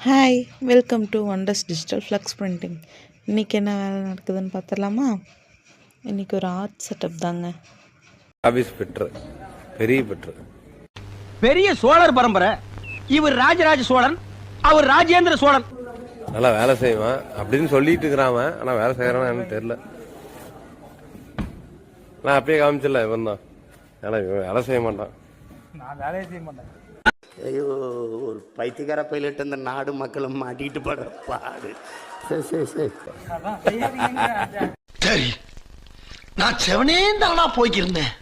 Hi, welcome to wonders digital flux printing. இன்றைக்கி என்ன வேலை நடக்குதுன்னு பார்த்துடலாமா? இன்றைக்கி ஒரு ஆர்ட் செட்டப் தாங்க. ஆபீஸ் பெற்று பெரிய பெற்று பெரிய சோழர் பரம்பரை. இவர் ராஜராஜ சோழன், அவர் ராஜேந்திர சோழன். நல்லா வேலை செய்வான் அப்படின்னு சொல்லிட்டு இருக்கிறான். ஆனா வேலை செய்யறான்னு எனக்கு தெரியல. நான் அப்பயே காமிச்சிடல இவன் தான். ஏன்னா இவன் வேலை செய்ய மாட்டான். நான் வேலையை செய்ய மாட்டேன். ஐயோ, ஒரு பைத்தியக்கார பைலட் அந்த நாடு மக்களும் மாட்டிக்கிட்டு படுற பாடு. சரி சரி சரி சரி, நான் செவனே தானா போய்க்கிருந்தேன்.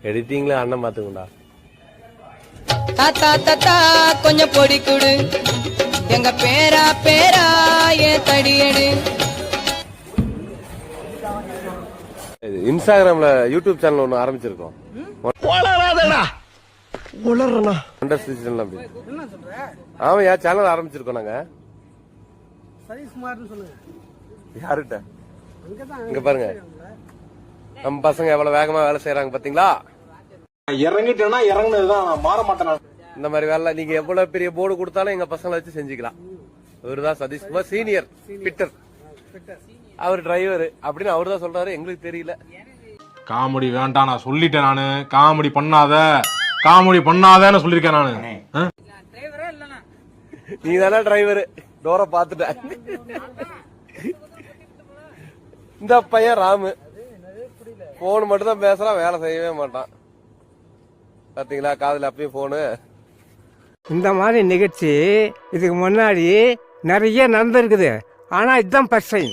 எடிட்டிங்ல அண்ணன் பாத்துக்கண்டா. தாத்தா தாத்தா கொஞ்சம் பொடி குடு, எங்க பேரா பேரா ஏன் தடியடு. இன்ஸ்டாகிராம்ல யூடியூப் சேனல் ஒண்ணு ஆரம்பிச்சிருக்கோம். ஆமா, யா சேனல் ஆரம்பிச்சிருக்கோம் நாங்க. யாருட்ட இங்க பாருங்க, நம்ம பசங்க எவ்வளவு வேகமா வேலை செய்யறாங்க பாத்தீங்களா? இறங்கிட்டேன்னா இறங்குனதுதான், நான் மாற மாட்டேன். இந்த மாதிரி வேலை நீங்க எவ்வளவு பெரிய போர்டு கொடுத்தாலும் எங்க பசங்களை வச்சு செஞ்சுக்கலாம். இவருதான் சதீஷ்குமார் சீனியர் பிட்டர், அவர் டிரைவர் அப்படின்னு அவரு தான் சொல்றாரு. எங்களுக்கு தெரியல. காமெடி வேண்டாம், நான் சொல்லிட்டேன். நானு காமெடி பண்ணாதன்னு சொல்லிருக்கேன் நானு. நீ தானே டிரைவர், டோரை பாத்துட்ட. இந்த பையன் ராமு போன் மட்டும் தான் பேசுறான், வேலை செய்யவே மாட்டான். பாத்தீங்களா, காதுல அப்பயும் போனு. இந்த மாதிரி நிகழ்ச்சி இதுக்கு முன்னாடி நிறைய நடந்திருக்குது. ஆனா இதுதான் ஃபர்ஸ்ட் டைம்.